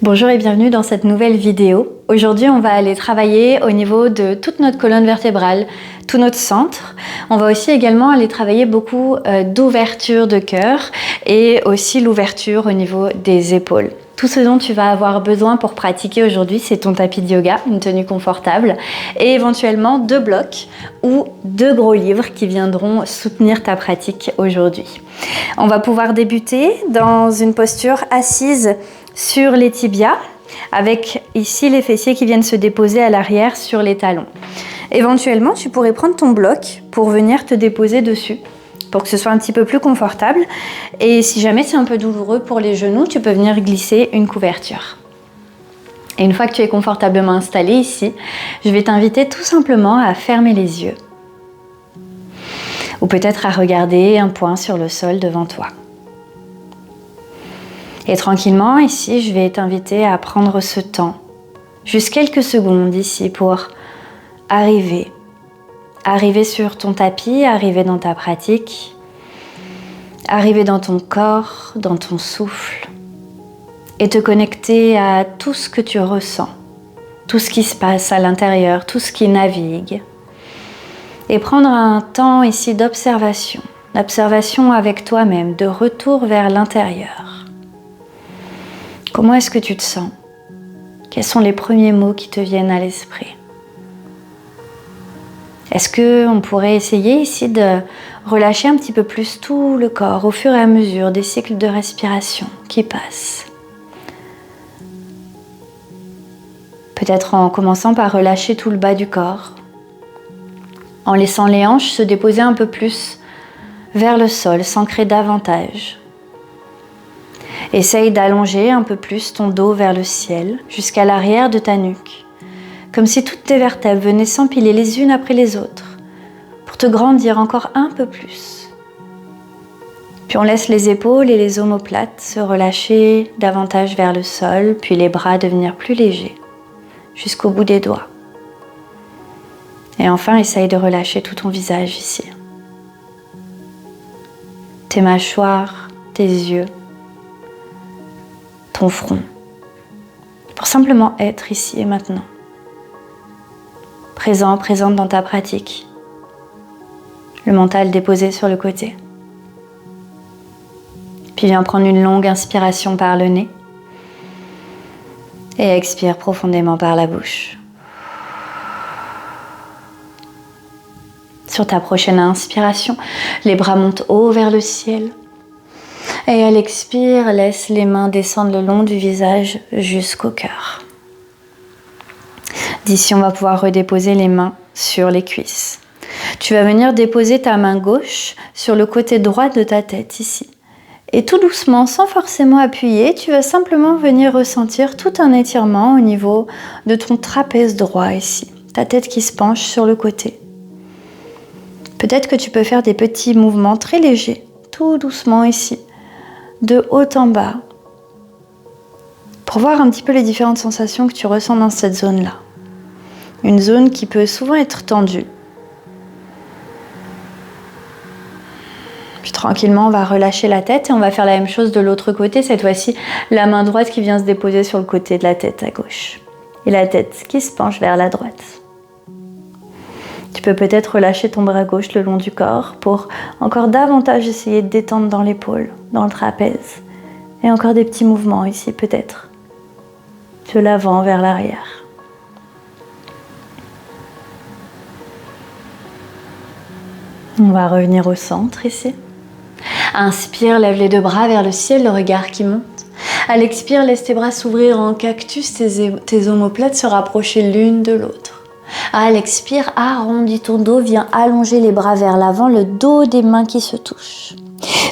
Bonjour et bienvenue dans cette nouvelle vidéo. Aujourd'hui, on va aller travailler au niveau de toute notre colonne vertébrale, tout notre centre. On va aussi également aller travailler beaucoup d'ouverture de cœur et aussi l'ouverture au niveau des épaules. Tout ce dont tu vas avoir besoin pour pratiquer aujourd'hui, c'est ton tapis de yoga, une tenue confortable et éventuellement 2 blocs ou 2 gros livres qui viendront soutenir ta pratique aujourd'hui. On va pouvoir débuter dans une posture assise sur les tibias, avec ici les fessiers qui viennent se déposer à l'arrière sur les talons. Éventuellement, tu pourrais prendre ton bloc pour venir te déposer dessus, pour que ce soit un petit peu plus confortable. Et si jamais c'est un peu douloureux pour les genoux, tu peux venir glisser une couverture. Et une fois que tu es confortablement installé ici, je vais t'inviter tout simplement à fermer les yeux. Ou peut-être à regarder un point sur le sol devant toi. Et tranquillement, ici, je vais t'inviter à prendre ce temps, juste quelques secondes ici pour arriver sur ton tapis, arriver dans ta pratique, arriver dans ton corps, dans ton souffle, et te connecter à tout ce que tu ressens, tout ce qui se passe à l'intérieur, tout ce qui navigue, et prendre un temps ici d'observation avec toi-même, de retour vers l'intérieur. Comment est-ce que tu te sens? Quels sont les premiers mots qui te viennent à l'esprit? Est-ce qu'on pourrait essayer ici de relâcher un petit peu plus tout le corps au fur et à mesure des cycles de respiration qui passent? Peut-être en commençant par relâcher tout le bas du corps, en laissant les hanches se déposer un peu plus vers le sol, s'ancrer davantage. Essaye d'allonger un peu plus ton dos vers le ciel, jusqu'à l'arrière de ta nuque, comme si toutes tes vertèbres venaient s'empiler les unes après les autres, pour te grandir encore un peu plus. Puis on laisse les épaules et les omoplates se relâcher davantage vers le sol, puis les bras devenir plus légers, jusqu'au bout des doigts. Et enfin, essaye de relâcher tout ton visage ici. Tes mâchoires, tes yeux, ton front, pour simplement être ici et maintenant, présente dans ta pratique, le mental déposé sur le côté. Puis viens prendre une longue inspiration par le nez et expire profondément par la bouche. Sur ta prochaine inspiration, les bras montent haut vers le ciel. Et à l'expire, laisse les mains descendre le long du visage jusqu'au cœur. D'ici, on va pouvoir redéposer les mains sur les cuisses. Tu vas venir déposer ta main gauche sur le côté droit de ta tête ici. Et tout doucement, sans forcément appuyer, tu vas simplement venir ressentir tout un étirement au niveau de ton trapèze droit ici. Ta tête qui se penche sur le côté. Peut-être que tu peux faire des petits mouvements très légers, tout doucement ici, de haut en bas, pour voir un petit peu les différentes sensations que tu ressens dans cette zone-là. Une zone qui peut souvent être tendue. Puis tranquillement, on va relâcher la tête et on va faire la même chose de l'autre côté. Cette fois-ci, la main droite qui vient se déposer sur le côté de la tête à gauche. Et la tête qui se penche vers la droite. Tu peux peut-être relâcher ton bras gauche le long du corps pour encore davantage essayer de détendre dans l'épaule, dans le trapèze. Et encore des petits mouvements ici peut-être. De l'avant vers l'arrière. On va revenir au centre ici. Inspire, lève les 2 bras vers le ciel, le regard qui monte. À l'expire, laisse tes bras s'ouvrir en cactus, tes omoplates se rapprocher l'une de l'autre. À l'expire, arrondis ton dos, viens allonger les bras vers l'avant, le dos des mains qui se touchent.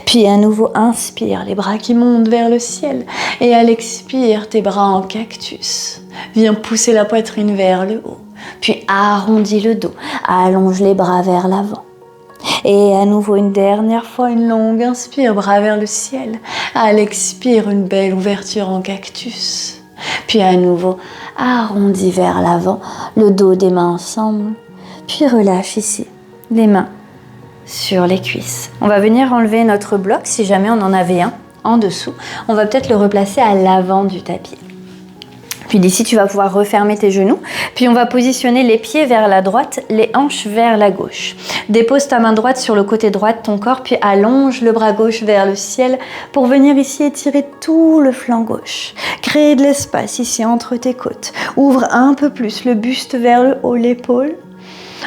Puis à nouveau, inspire, les bras qui montent vers le ciel. Et à l'expire, tes bras en cactus. Viens pousser la poitrine vers le haut. Puis arrondis le dos, allonge les bras vers l'avant. Et à nouveau, une dernière fois, une longue inspire, bras vers le ciel. À l'expire, une belle ouverture en cactus. Puis à nouveau, arrondis vers l'avant, le dos des mains ensemble. Puis relâche ici, les mains sur les cuisses. On va venir enlever notre bloc si jamais on en avait un en dessous. On va peut-être le replacer à l'avant du tapis. Puis d'ici, tu vas pouvoir refermer tes genoux. Puis on va positionner les pieds vers la droite, les hanches vers la gauche. Dépose ta main droite sur le côté droit de ton corps, puis allonge le bras gauche vers le ciel pour venir ici étirer tout le flanc gauche. Créer de l'espace ici entre tes côtes. Ouvre un peu plus le buste vers le haut, l'épaule.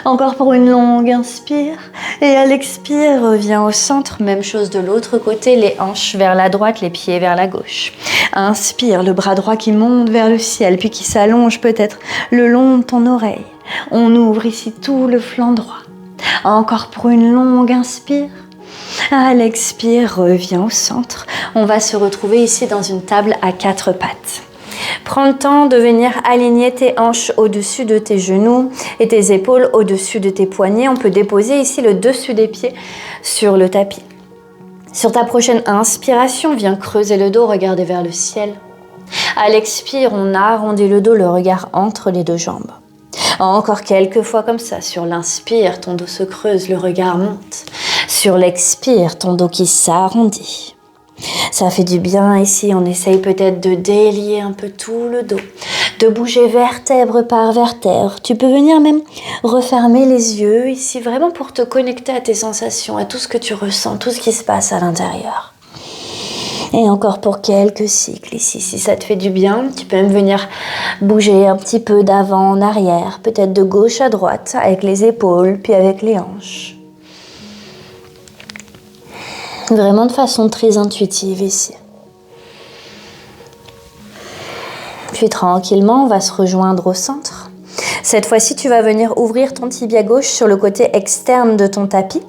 Encore pour une longue inspire. Et à l'expire, reviens au centre. Même chose de l'autre côté, les hanches vers la droite, les pieds vers la gauche. Inspire, le bras droit qui monte vers le ciel, puis qui s'allonge peut-être le long de ton oreille. On ouvre ici tout le flanc droit. Encore pour une longue inspire. À l'expire, reviens au centre. On va se retrouver ici dans une table à 4 pattes. Prends le temps de venir aligner tes hanches au-dessus de tes genoux et tes épaules au-dessus de tes poignets. On peut déposer ici le dessus des pieds sur le tapis. Sur ta prochaine inspiration, viens creuser le dos, regarder vers le ciel. À l'expire, on arrondit le dos, le regard entre les deux jambes. Encore quelques fois comme ça. Sur l'inspire, ton dos se creuse, le regard monte. Sur l'expire, ton dos qui s'arrondit. Ça fait du bien ici, on essaye peut-être de délier un peu tout le dos, de bouger vertèbre par vertèbre. Tu peux venir même refermer les yeux ici, vraiment pour te connecter à tes sensations, à tout ce que tu ressens, tout ce qui se passe à l'intérieur. Et encore pour quelques cycles ici, si ça te fait du bien, tu peux même venir bouger un petit peu d'avant en arrière, peut-être de gauche à droite, avec les épaules, puis avec les hanches. Vraiment de façon très intuitive ici. Puis tranquillement, on va se rejoindre au centre. Cette fois-ci, tu vas venir ouvrir ton tibia gauche sur le côté externe de ton tapis.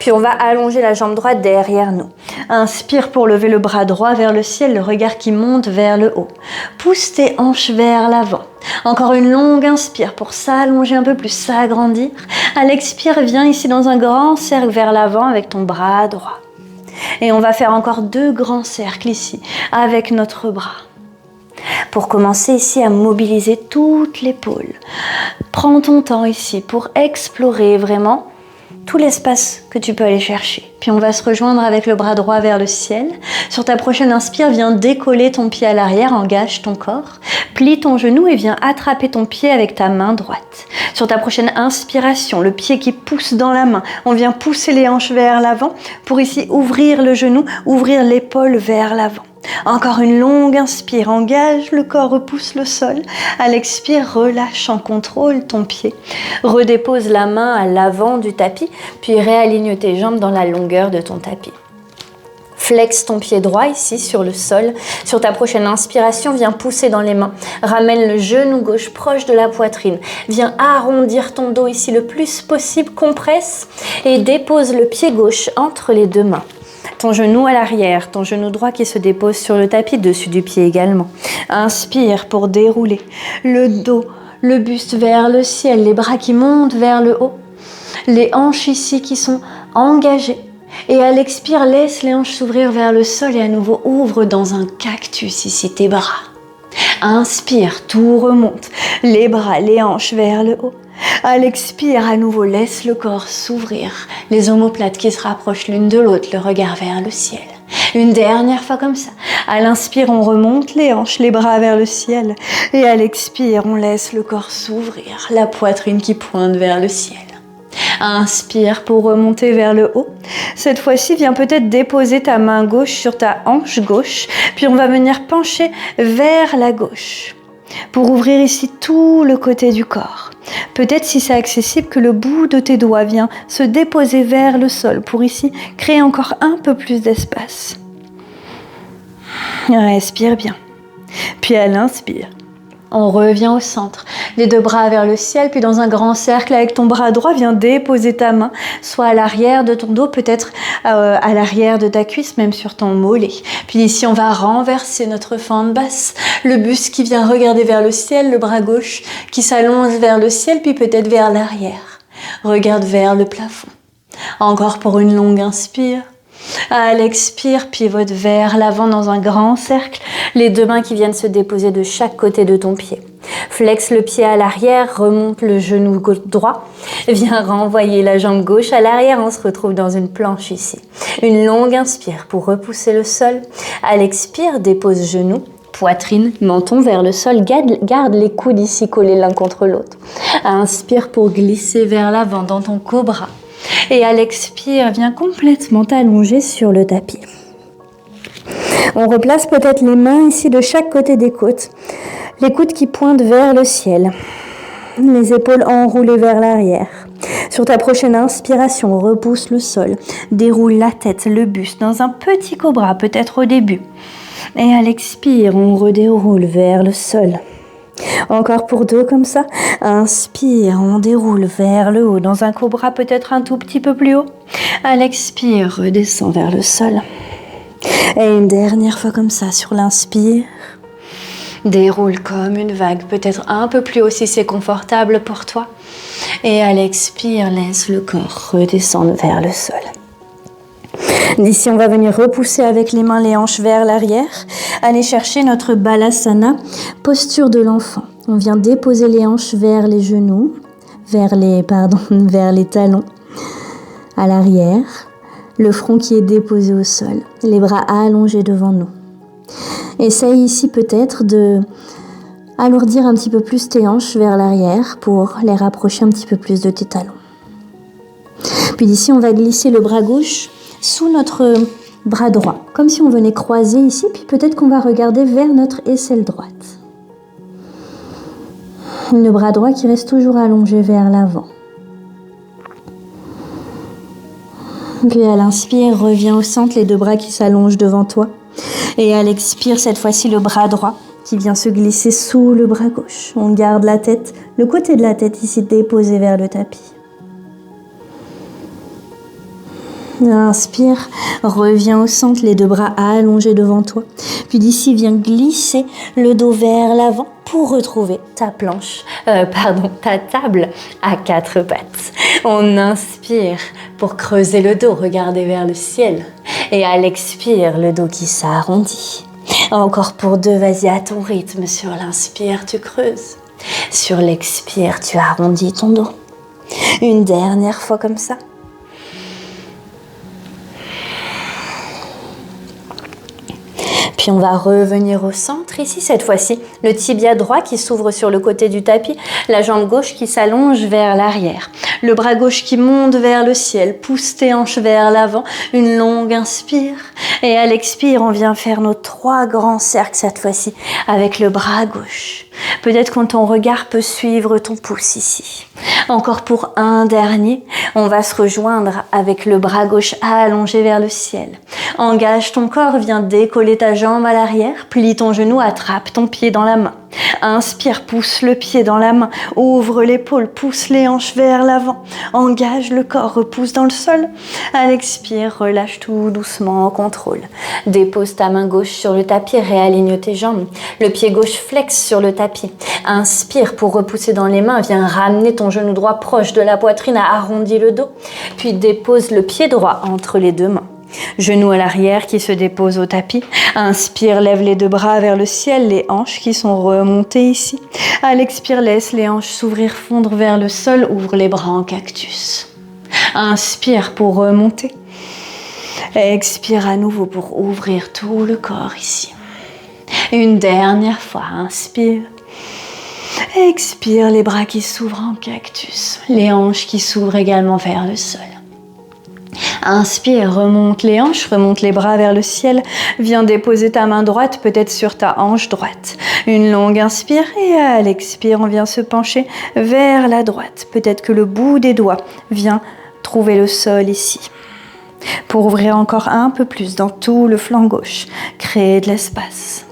Puis on va allonger la jambe droite derrière nous. Inspire pour lever le bras droit vers le ciel, le regard qui monte vers le haut. Pousse tes hanches vers l'avant. Encore une longue inspire pour s'allonger un peu plus, s'agrandir. À l'expire, viens ici dans un grand cercle vers l'avant avec ton bras droit. Et on va faire encore 2 grands cercles ici, avec notre bras. Pour commencer ici à mobiliser toute l'épaule. Prends ton temps ici pour explorer vraiment tout l'espace que tu peux aller chercher. Puis on va se rejoindre avec le bras droit vers le ciel. Sur ta prochaine inspire, viens décoller ton pied à l'arrière, engage ton corps. Plie ton genou et viens attraper ton pied avec ta main droite. Sur ta prochaine inspiration, le pied qui pousse dans la main, on vient pousser les hanches vers l'avant pour ici ouvrir le genou, ouvrir l'épaule vers l'avant. Encore une longue inspire, engage le corps, repousse le sol. À l'expire, relâche en contrôle ton pied. Redépose la main à l'avant du tapis, puis réaligne tes jambes dans la longueur de ton tapis. Flexe ton pied droit ici sur le sol. Sur ta prochaine inspiration, viens pousser dans les mains. Ramène le genou gauche proche de la poitrine. Viens arrondir ton dos ici le plus possible. Compresse et dépose le pied gauche entre les 2 mains. Ton genou à l'arrière, ton genou droit qui se dépose sur le tapis, dessus du pied également. Inspire pour dérouler le dos, le buste vers le ciel, les bras qui montent vers le haut. Les hanches ici qui sont engagées. Et à l'expire, laisse les hanches s'ouvrir vers le sol et à nouveau ouvre dans un cactus ici tes bras. Inspire, tout remonte, les bras, les hanches vers le haut. À l'expire, à nouveau, laisse le corps s'ouvrir, les omoplates qui se rapprochent l'une de l'autre, le regard vers le ciel. Une dernière fois comme ça. À l'inspire, on remonte les hanches, les bras vers le ciel. Et à l'expire, on laisse le corps s'ouvrir, la poitrine qui pointe vers le ciel. Inspire pour remonter vers le haut. Cette fois-ci, viens peut-être déposer ta main gauche sur ta hanche gauche, puis on va venir pencher vers la gauche pour ouvrir ici tout le côté du corps. Peut-être si c'est accessible que le bout de tes doigts vient se déposer vers le sol pour ici créer encore un peu plus d'espace. Respire bien. Puis à l'inspire, on revient au centre, les 2 bras vers le ciel, puis dans un grand cercle avec ton bras droit, viens déposer ta main, soit à l'arrière de ton dos, peut-être à l'arrière de ta cuisse, même sur ton mollet. Puis ici, on va renverser notre fente basse, le buste qui vient regarder vers le ciel, le bras gauche qui s'allonge vers le ciel, puis peut-être vers l'arrière. Regarde vers le plafond. Encore pour une longue inspire. À l'expire, pivote vers l'avant dans un grand cercle, les 2 mains qui viennent se déposer de chaque côté de ton pied. Flexe le pied à l'arrière, remonte le genou droit, viens renvoyer la jambe gauche à l'arrière, on se retrouve dans une planche ici. Une longue inspire pour repousser le sol. À l'expire, dépose genou, Poitrine, menton vers le sol. Garde les coudes ici collés l'un contre l'autre. Inspire pour glisser vers l'avant dans ton cobra. Et à l'expire, viens complètement t'allonger sur le tapis. On replace peut-être les mains ici de chaque côté des côtes. Les coudes qui pointent vers le ciel. Les épaules enroulées vers l'arrière. Sur ta prochaine inspiration, repousse le sol. Déroule la tête, le buste dans un petit cobra, peut-être au début. Et à l'expire, on redéroule vers le sol. Encore pour 2 comme ça. Inspire, on déroule vers le haut dans un cobra peut-être un tout petit peu plus haut. À l'expire, redescend vers le sol. Et une dernière fois comme ça sur l'inspire. Déroule comme une vague, peut-être un peu plus haut si c'est confortable pour toi. Et à l'expire, laisse le corps redescendre vers le sol. D'ici, on va venir repousser avec les mains les hanches vers l'arrière. Aller chercher notre balasana, posture de l'enfant. On vient déposer les hanches vers les genoux, vers les talons, à l'arrière. Le front qui est déposé au sol, les bras allongés devant nous. Essaye ici peut-être de alourdir un petit peu plus tes hanches vers l'arrière pour les rapprocher un petit peu plus de tes talons. Puis d'ici, on va glisser le bras gauche sous notre bras droit, comme si on venait croiser ici, puis peut-être qu'on va regarder vers notre aisselle droite. Le bras droit qui reste toujours allongé vers l'avant. Puis à l'inspire, reviens au centre, les 2 bras qui s'allongent devant toi. Et à l'expire, cette fois-ci, le bras droit qui vient se glisser sous le bras gauche. On garde la tête, le côté de la tête ici déposé vers le tapis. Inspire, reviens au centre, les 2 bras allongés devant toi. Puis d'ici, viens glisser le dos vers l'avant pour retrouver ta ta table à 4 pattes. On inspire pour creuser le dos, regarder vers le ciel. Et à l'expire, le dos qui s'arrondit. Encore pour 2, vas-y à ton rythme. Sur l'inspire, tu creuses. Sur l'expire, tu arrondis ton dos. Une dernière fois comme ça. Puis on va revenir au centre ici, cette fois-ci, le tibia droit qui s'ouvre sur le côté du tapis, la jambe gauche qui s'allonge vers l'arrière, le bras gauche qui monte vers le ciel, pousse tes hanches vers l'avant, une longue inspire, et à l'expire, on vient faire nos 3 grands cercles cette fois-ci, avec le bras gauche. Peut-être que ton regard peut suivre ton pouce ici. Encore pour un dernier, on va se rejoindre avec le bras gauche allongé vers le ciel. Engage ton corps, viens décoller ta jambe à l'arrière, plie ton genou, attrape ton pied dans la main. Inspire, pousse le pied dans la main, ouvre l'épaule, pousse les hanches vers l'avant, engage le corps, repousse dans le sol. À l'expire, relâche tout doucement en contrôle. Dépose ta main gauche sur le tapis, réaligne tes jambes. Le pied gauche flexe sur le tapis. Inspire pour repousser dans les mains, viens ramener ton genou droit proche de la poitrine, arrondis le dos. Puis dépose le pied droit entre les 2 mains. Genoux à l'arrière qui se déposent au tapis. Inspire, lève les 2 bras vers le ciel, les hanches qui sont remontées ici. À l'expire, laisse les hanches s'ouvrir, fondre vers le sol, ouvre les bras en cactus. Inspire pour remonter. Expire à nouveau pour ouvrir tout le corps ici. Une dernière fois, inspire. Expire, les bras qui s'ouvrent en cactus, les hanches qui s'ouvrent également vers le sol. Inspire, remonte les hanches, remonte les bras vers le ciel. Viens déposer ta main droite peut-être sur ta hanche droite. Une longue inspire et à l'expire, on vient se pencher vers la droite. Peut-être que le bout des doigts vient trouver le sol ici. Pour ouvrir encore un peu plus dans tout le flanc gauche, créer de l'espace.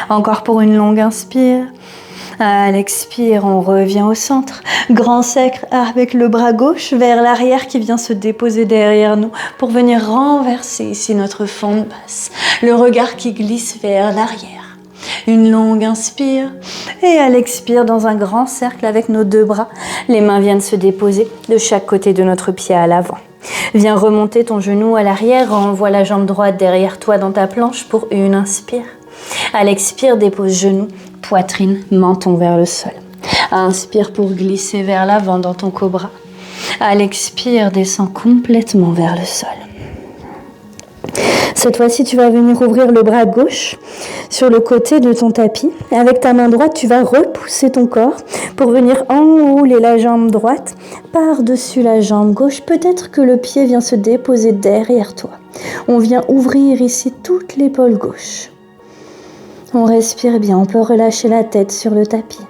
Encore pour une longue inspire. À l'expire, on revient au centre. Grand cercle avec le bras gauche vers l'arrière qui vient se déposer derrière nous pour venir renverser ici notre fond de basse. Le regard qui glisse vers l'arrière. Une longue inspire et à l'expire dans un grand cercle avec nos 2 bras. Les mains viennent se déposer de chaque côté de notre pied à l'avant. Viens remonter ton genou à l'arrière, renvoie la jambe droite derrière toi dans ta planche pour une inspire. À l'expire, dépose genou, poitrine, menton vers le sol. Inspire pour glisser vers l'avant dans ton cobra. À l'expire, descends complètement vers le sol. Cette fois-ci, tu vas venir ouvrir le bras gauche sur le côté de ton tapis. Et avec ta main droite, tu vas repousser ton corps pour venir enrouler la jambe droite par-dessus la jambe gauche. Peut-être que le pied vient se déposer derrière toi. On vient ouvrir ici toute l'épaule gauche. On respire bien, on peut relâcher la tête sur le tapis.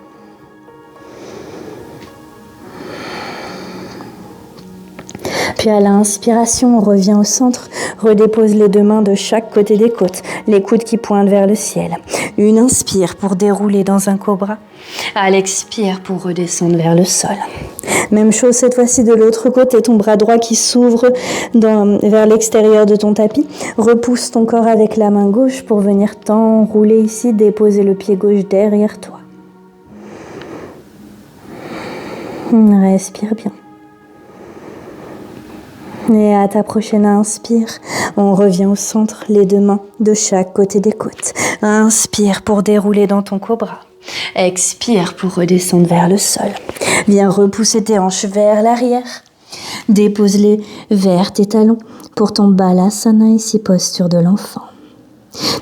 Puis à l'inspiration, on revient au centre, redépose les deux mains de chaque côté des côtes, les coudes qui pointent vers le ciel. Une inspire pour dérouler dans un cobra. À l'expire pour redescendre vers le sol. Même chose cette fois-ci de l'autre côté, ton bras droit qui s'ouvre vers l'extérieur de ton tapis. Repousse ton corps avec la main gauche pour venir t'enrouler ici, déposer le pied gauche derrière toi. Respire bien. Et à ta prochaine inspire, on revient au centre, les deux mains de chaque côté des côtes. Inspire pour dérouler dans ton cobra. Expire pour redescendre vers le sol. Viens repousser tes hanches vers l'arrière. Dépose-les vers tes talons pour ton balasana, ici posture de l'enfant.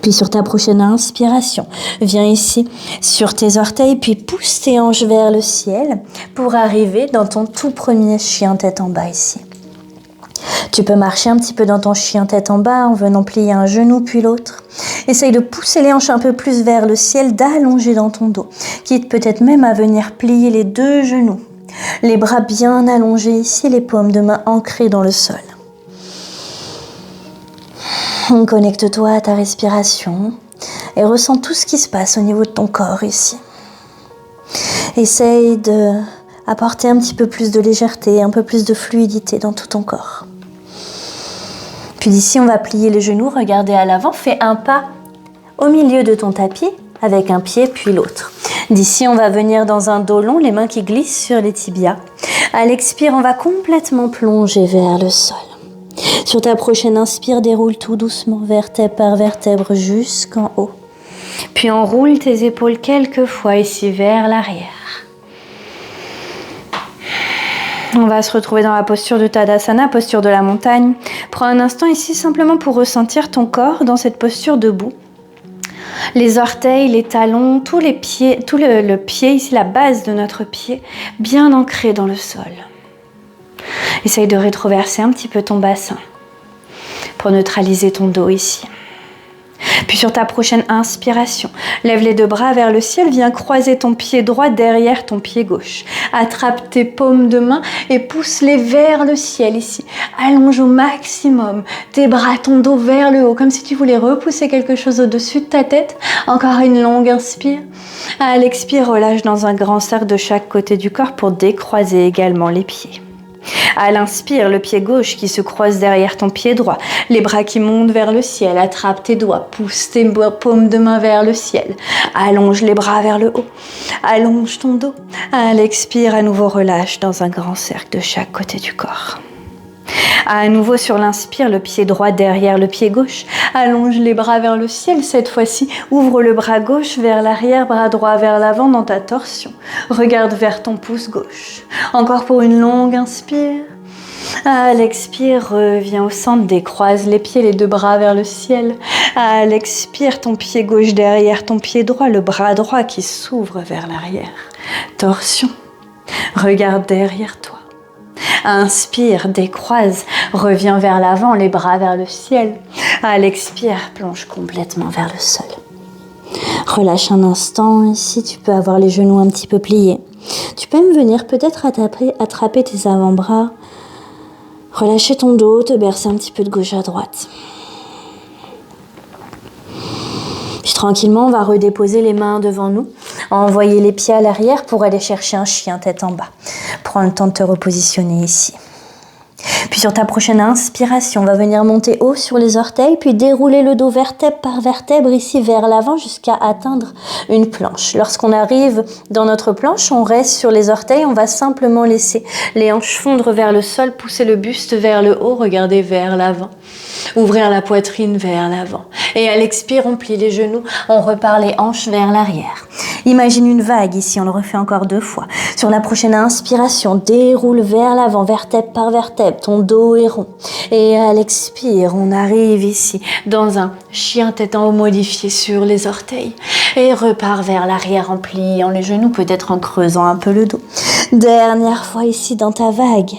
Puis sur ta prochaine inspiration, viens ici sur tes orteils, puis pousse tes hanches vers le ciel pour arriver dans ton tout premier chien tête en bas ici. Tu peux marcher un petit peu dans ton chien tête en bas en venant plier un genou puis l'autre. Essaye de pousser les hanches un peu plus vers le ciel, d'allonger dans ton dos. Quitte peut-être même à venir plier les deux genoux. Les bras bien allongés ici, les paumes de main ancrées dans le sol. Connecte-toi à ta respiration et ressens tout ce qui se passe au niveau de ton corps ici. Essaye d'apporter un petit peu plus de légèreté, un peu plus de fluidité dans tout ton corps. Puis d'ici, on va plier les genoux, regarder à l'avant, fais un pas au milieu de ton tapis avec un pied puis l'autre. D'ici, on va venir dans un dos long, les mains qui glissent sur les tibias. À l'expire, on va complètement plonger vers le sol. Sur ta prochaine inspire, déroule tout doucement, vertèbre par vertèbre jusqu'en haut. Puis enroule tes épaules quelques fois ici vers l'arrière. On va se retrouver dans la posture de Tadasana, posture de la montagne. Prends un instant ici simplement pour ressentir ton corps dans cette posture debout. Les orteils, les talons, tous les pieds, tout le pied ici, la base de notre pied, bien ancré dans le sol. Essaye de rétroverser un petit peu ton bassin pour neutraliser ton dos ici. Puis sur ta prochaine inspiration, lève les deux bras vers le ciel, viens croiser ton pied droit derrière ton pied gauche. Attrape tes paumes de main et pousse-les vers le ciel ici. Allonge au maximum tes bras, ton dos vers le haut, comme si tu voulais repousser quelque chose au-dessus de ta tête. Encore une longue inspire. À l'expire, relâche dans un grand cercle de chaque côté du corps pour décroiser également les pieds. À l'inspire, le pied gauche qui se croise derrière ton pied droit, les bras qui montent vers le ciel, attrape tes doigts, pousse tes paumes de main vers le ciel, allonge les bras vers le haut, allonge ton dos. À l'expire, à nouveau relâche dans un grand cercle de chaque côté du corps. À nouveau sur l'inspire, le pied droit derrière le pied gauche, allonge les bras vers le ciel. Cette fois-ci, ouvre le bras gauche vers l'arrière, bras droit vers l'avant dans ta torsion. Regarde vers ton pouce gauche. Encore pour une longue inspire. À l'expire, reviens au centre, décroise les pieds, les deux bras vers le ciel. À l'expire, ton pied gauche derrière ton pied droit, le bras droit qui s'ouvre vers l'arrière. Torsion. Regarde derrière toi. Inspire, décroise, reviens vers l'avant, les bras vers le ciel. À l'expire, plonge complètement vers le sol. Relâche un instant, ici tu peux avoir les genoux un petit peu pliés. Tu peux même venir peut-être attraper tes avant-bras, relâcher ton dos, te bercer un petit peu de gauche à droite. Puis tranquillement, on va redéposer les mains devant nous, envoyer les pieds à l'arrière pour aller chercher un chien tête en bas. Prends le temps de te repositionner ici. Puis sur ta prochaine inspiration, on va venir monter haut sur les orteils, puis dérouler le dos vertèbre par vertèbre ici vers l'avant jusqu'à atteindre une planche. Lorsqu'on arrive dans notre planche, on reste sur les orteils, on va simplement laisser les hanches fondre vers le sol, pousser le buste vers le haut, regarder vers l'avant. Ouvrir la poitrine vers l'avant. Et à l'expire, on plie les genoux, on repart les hanches vers l'arrière. Imagine une vague ici, on le refait encore 2 fois. Sur la prochaine inspiration, déroule vers l'avant, vertèbre par vertèbre, ton dos est rond. Et à l'expire, on arrive ici dans un chien tête en haut modifié sur les orteils. Et repart vers l'arrière en pliant les genoux, peut-être en creusant un peu le dos. Dernière fois ici dans ta vague,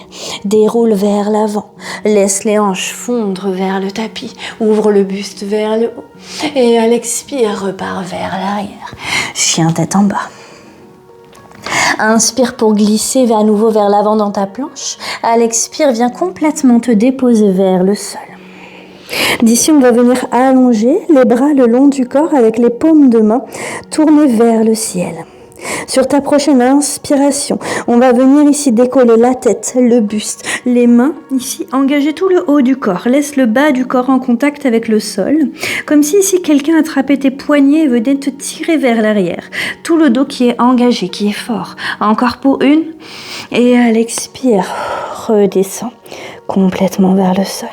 déroule vers l'avant. Laisse les hanches fondre vers le tapis, ouvre le buste vers le haut. Et à l'expire, repart vers l'arrière. Chien tête en bas. Inspire pour glisser à nouveau vers l'avant dans ta planche. À l'expire, viens complètement te déposer vers le sol. D'ici, on va venir allonger les bras le long du corps avec les paumes de main tournées vers le ciel. Sur ta prochaine inspiration, on va venir ici décoller la tête, le buste, les mains, ici engager tout le haut du corps. Laisse le bas du corps en contact avec le sol, comme si ici quelqu'un attrapait tes poignets et venait te tirer vers l'arrière. Tout le dos qui est engagé, qui est fort. Encore pour une, et à l'expire, redescends complètement vers le sol.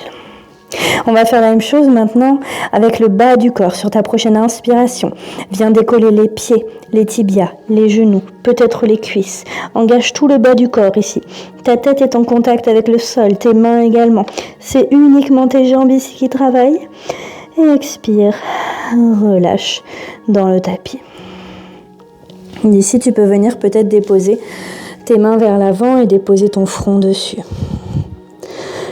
On va faire la même chose maintenant avec le bas du corps. Sur ta prochaine inspiration, viens décoller les pieds, les tibias, les genoux, peut-être les cuisses. Engage tout le bas du corps ici. Ta tête est en contact avec le sol, tes mains également. C'est uniquement tes jambes ici qui travaillent. Et expire, relâche dans le tapis. D'ici, tu peux venir peut-être déposer tes mains vers l'avant et déposer ton front dessus.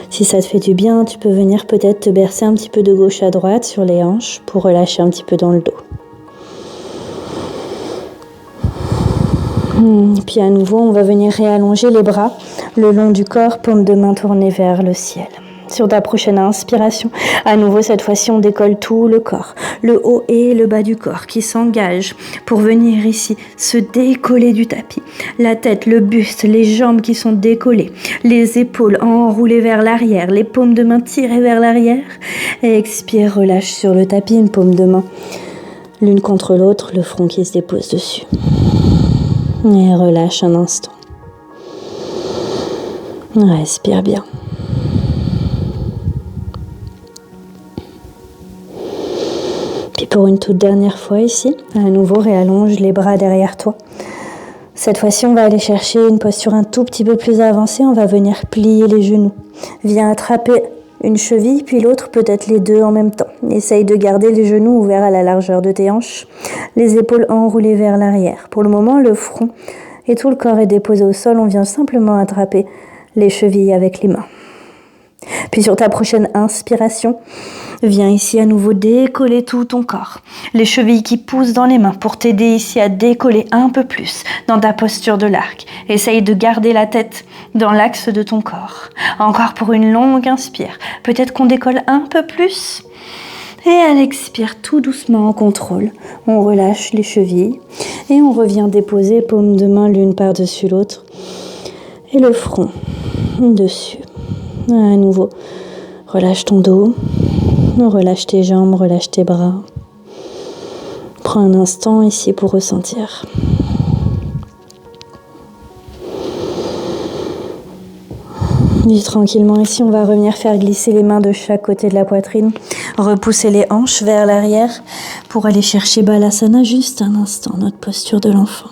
Si ça te fait du bien, tu peux venir peut-être te bercer un petit peu de gauche à droite sur les hanches pour relâcher un petit peu dans le dos. Puis à nouveau, on va venir réallonger les bras le long du corps, paume de main tournée vers le ciel. Sur ta prochaine inspiration, à nouveau cette fois-ci, on décolle tout le corps, le haut et le bas du corps qui s'engagent pour venir ici se décoller du tapis. La tête, le buste, les jambes qui sont décollées, les épaules enroulées vers l'arrière, les paumes de main tirées vers l'arrière. Et expire, relâche sur le tapis, une paume de main l'une contre l'autre, le front qui se dépose dessus. Et relâche un instant. Respire bien. Puis pour une toute dernière fois ici, à nouveau réallonge les bras derrière toi. Cette fois-ci, on va aller chercher une posture un tout petit peu plus avancée. On va venir plier les genoux. Viens attraper une cheville, puis l'autre, peut-être les deux en même temps. Essaye de garder les genoux ouverts à la largeur de tes hanches, les épaules enroulées vers l'arrière. Pour le moment, le front et tout le corps est déposé au sol. On vient simplement attraper les chevilles avec les mains. Puis sur ta prochaine inspiration, viens ici à nouveau décoller tout ton corps. Les chevilles qui poussent dans les mains pour t'aider ici à décoller un peu plus dans ta posture de l'arc. Essaye de garder la tête dans l'axe de ton corps. Encore pour une longue inspire. Peut-être qu'on décolle un peu plus. Et à l'expire, tout doucement en contrôle, on relâche les chevilles et on revient déposer paume de main l'une par-dessus l'autre et le front dessus. À nouveau, relâche ton dos, relâche tes jambes, relâche tes bras. Prends un instant ici pour ressentir. Puis tranquillement ici, on va revenir faire glisser les mains de chaque côté de la poitrine, repousser les hanches vers l'arrière pour aller chercher Balasana juste un instant, notre posture de l'enfant.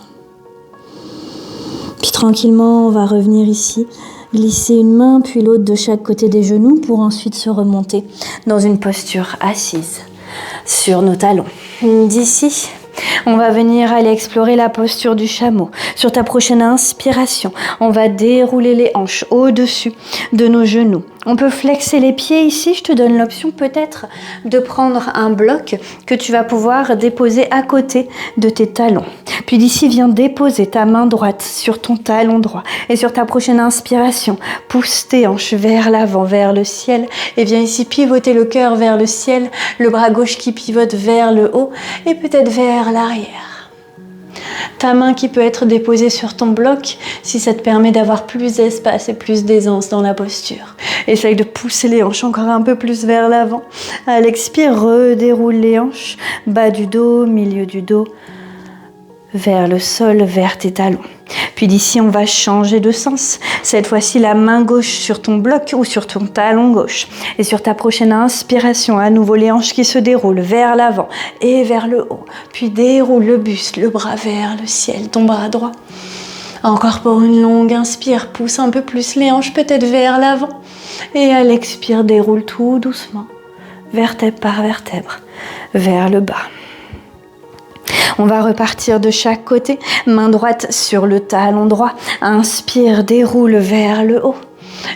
Puis tranquillement, on va revenir ici, glisser une main puis l'autre de chaque côté des genoux pour ensuite se remonter dans une posture assise sur nos talons. D'ici, on va venir aller explorer la posture du chameau. Sur ta prochaine inspiration, on va dérouler les hanches au-dessus de nos genoux. On peut flexer les pieds ici. Je te donne l'option peut-être de prendre un bloc que tu vas pouvoir déposer à côté de tes talons. Puis d'ici, viens déposer ta main droite sur ton talon droit. Et sur ta prochaine inspiration, pousse tes hanches vers l'avant, vers le ciel. Et viens ici pivoter le cœur vers le ciel, le bras gauche qui pivote vers le haut et peut-être vers l'arrière. Ta main qui peut être déposée sur ton bloc si ça te permet d'avoir plus d'espace et plus d'aisance dans la posture. Essaye de pousser les hanches encore un peu plus vers l'avant. À l'expire, redéroule les hanches, bas du dos, milieu du dos. vers le sol, vers tes talons. Puis d'ici, on va changer de sens. Cette fois-ci, la main gauche sur ton bloc ou sur ton talon gauche. Et sur ta prochaine inspiration, à nouveau les hanches qui se déroulent vers l'avant et vers le haut. Puis déroule le buste, le bras vers le ciel, ton bras droit. Encore pour une longue inspire, pousse un peu plus les hanches peut-être vers l'avant. Et à l'expire, déroule tout doucement, vertèbre par vertèbre, vers le bas. On va repartir de chaque côté, main droite sur le talon droit. Inspire, déroule vers le haut.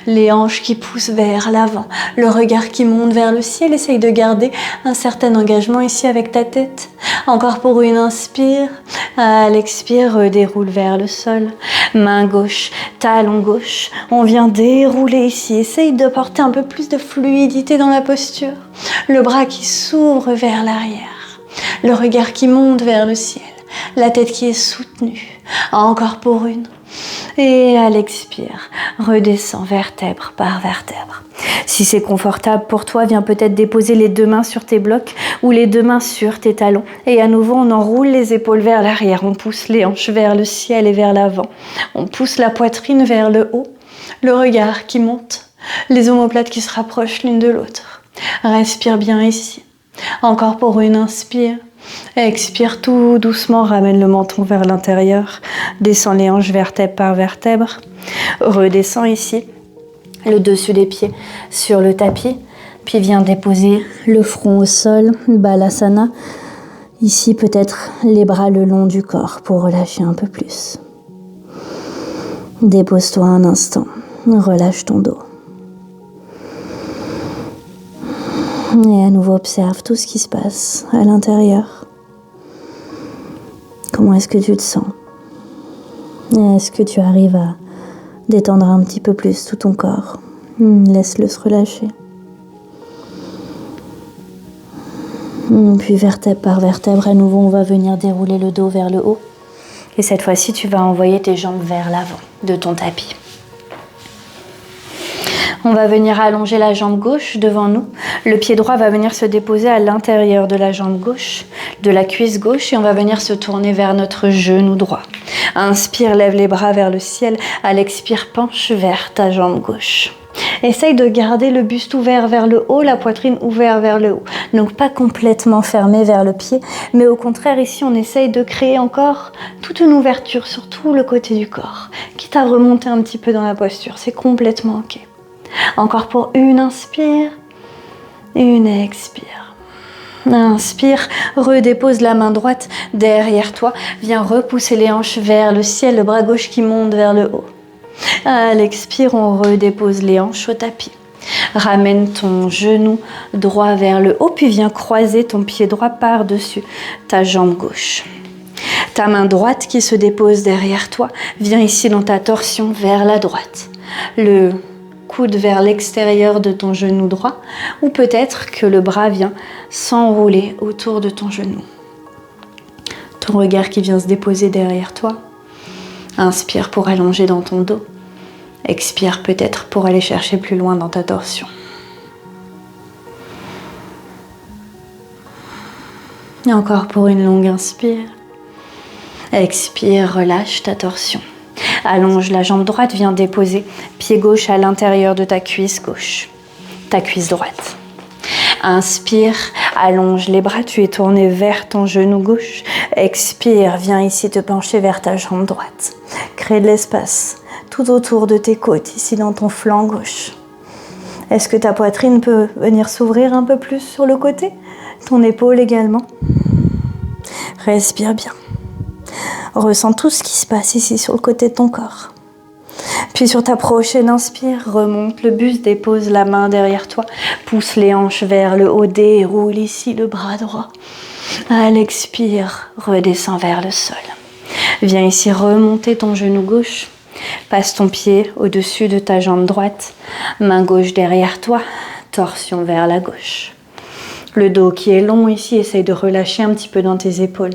Les hanches qui poussent vers l'avant, le regard qui monte vers le ciel. Essaye de garder un certain engagement ici avec ta tête. Encore pour une inspire. À l'expire, déroule vers le sol. Main gauche, talon gauche. On vient dérouler ici. Essaye de porter un peu plus de fluidité dans la posture. Le bras qui s'ouvre vers l'arrière. Le regard qui monte vers le ciel, la tête qui est soutenue, encore pour une. Et à l'expire, redescends vertèbre par vertèbre. Si c'est confortable pour toi, viens peut-être déposer les deux mains sur tes blocs ou les deux mains sur tes talons. Et à nouveau, on enroule les épaules vers l'arrière, on pousse les hanches vers le ciel et vers l'avant. On pousse la poitrine vers le haut, le regard qui monte, les omoplates qui se rapprochent l'une de l'autre. Respire bien ici. Encore pour une inspire. Expire tout doucement, ramène le menton vers l'intérieur. Descends les hanches vertèbre par vertèbre. Redescends ici, le dessus des pieds sur le tapis. Puis viens déposer le front au sol, Balasana. Ici peut-être les bras le long du corps pour relâcher un peu plus. Dépose-toi un instant, relâche ton dos. Et à nouveau, observe tout ce qui se passe à l'intérieur. Comment est-ce que tu te sens? Est-ce que tu arrives à détendre un petit peu plus tout ton corps? Laisse-le se relâcher. Puis vertèbre par vertèbre, à nouveau, on va venir dérouler le dos vers le haut. Et cette fois-ci, tu vas envoyer tes jambes vers l'avant de ton tapis. On va venir allonger la jambe gauche devant nous. Le pied droit va venir se déposer à l'intérieur de la jambe gauche, de la cuisse gauche, et on va venir se tourner vers notre genou droit. Inspire, lève les bras vers le ciel. À l'expire, penche vers ta jambe gauche. Essaye de garder le buste ouvert vers le haut, la poitrine ouverte vers le haut. Donc pas complètement fermé vers le pied, mais au contraire ici on essaye de créer encore toute une ouverture sur tout le côté du corps, quitte à remonter un petit peu dans la posture, c'est complètement ok. Encore pour une inspire, une expire. Inspire, redépose la main droite derrière toi. Viens repousser les hanches vers le ciel, le bras gauche qui monte vers le haut. À l'expire, on redépose les hanches au tapis. Ramène ton genou droit vers le haut, puis viens croiser ton pied droit par-dessus ta jambe gauche. Ta main droite qui se dépose derrière toi, viens ici dans ta torsion vers la droite. Le coude vers l'extérieur de ton genou droit, ou peut-être que le bras vient s'enrouler autour de ton genou. Ton regard qui vient se déposer derrière toi. Inspire pour allonger dans ton dos. Expire peut-être pour aller chercher plus loin dans ta torsion. Et encore pour une longue inspire. Expire, relâche ta torsion. Allonge la jambe droite, viens déposer pied gauche à l'intérieur de ta cuisse gauche, ta cuisse droite. Inspire, allonge les bras, tu es tourné vers ton genou gauche. Expire, viens ici te pencher vers ta jambe droite. Crée de l'espace tout autour de tes côtes, ici dans ton flanc gauche. Est-ce que ta poitrine peut venir s'ouvrir un peu plus sur le côté? Ton épaule également. Respire bien. Ressens tout ce qui se passe ici sur le côté de ton corps. Puis sur ta prochaine inspire, remonte le buste, dépose la main derrière toi, pousse les hanches vers le haut, déroule ici le bras droit. À l'expire, redescends vers le sol. Viens ici remonter ton genou gauche, passe ton pied au-dessus de ta jambe droite, main gauche derrière toi, torsion vers la gauche. Le dos qui est long ici, essaye de relâcher un petit peu dans tes épaules.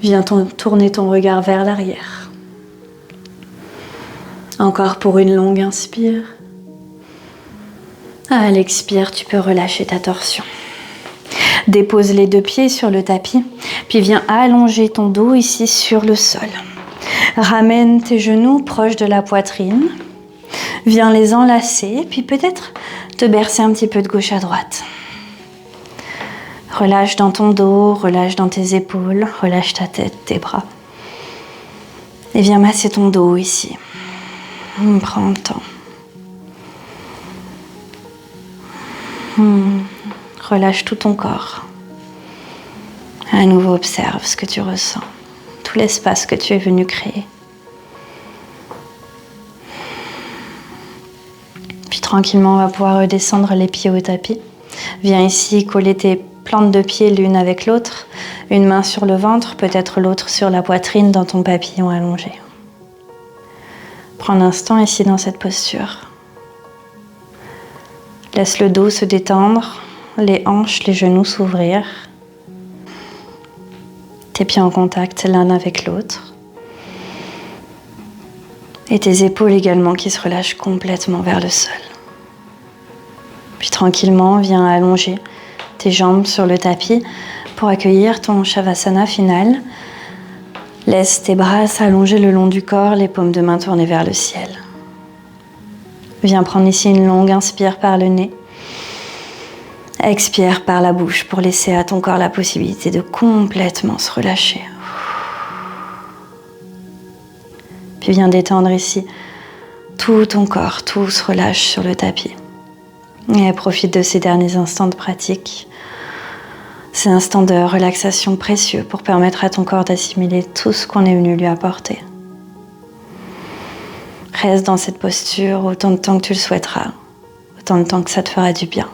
Viens tourner ton regard vers l'arrière. Encore pour une longue inspire. À l'expire, tu peux relâcher ta torsion. Dépose les deux pieds sur le tapis, puis viens allonger ton dos ici sur le sol. Ramène tes genoux proches de la poitrine. Viens les enlacer, puis peut-être te bercer un petit peu de gauche à droite. Relâche dans ton dos, relâche dans tes épaules, relâche ta tête, tes bras. Et viens masser ton dos ici. Prends le temps. Relâche tout ton corps. À nouveau, observe ce que tu ressens, tout l'espace que tu es venu créer. Puis tranquillement, on va pouvoir redescendre les pieds au tapis. Viens ici coller tes plantes de pied l'une avec l'autre, une main sur le ventre, peut-être l'autre sur la poitrine dans ton papillon allongé. Prends un instant ici dans cette posture. Laisse le dos se détendre, les hanches, les genoux s'ouvrir. Tes pieds en contact l'un avec l'autre. Et tes épaules également qui se relâchent complètement vers le sol. Puis tranquillement, viens allonger tes jambes sur le tapis pour accueillir ton Shavasana final. Laisse tes bras s'allonger le long du corps, les paumes de main tournées vers le ciel. Viens prendre ici une longue inspire par le nez. Expire par la bouche pour laisser à ton corps la possibilité de complètement se relâcher. Puis viens détendre ici tout ton corps, tout se relâche sur le tapis. Et profite de ces derniers instants de pratique, ces instants de relaxation précieux pour permettre à ton corps d'assimiler tout ce qu'on est venu lui apporter. Reste dans cette posture autant de temps que tu le souhaiteras, autant de temps que ça te fera du bien.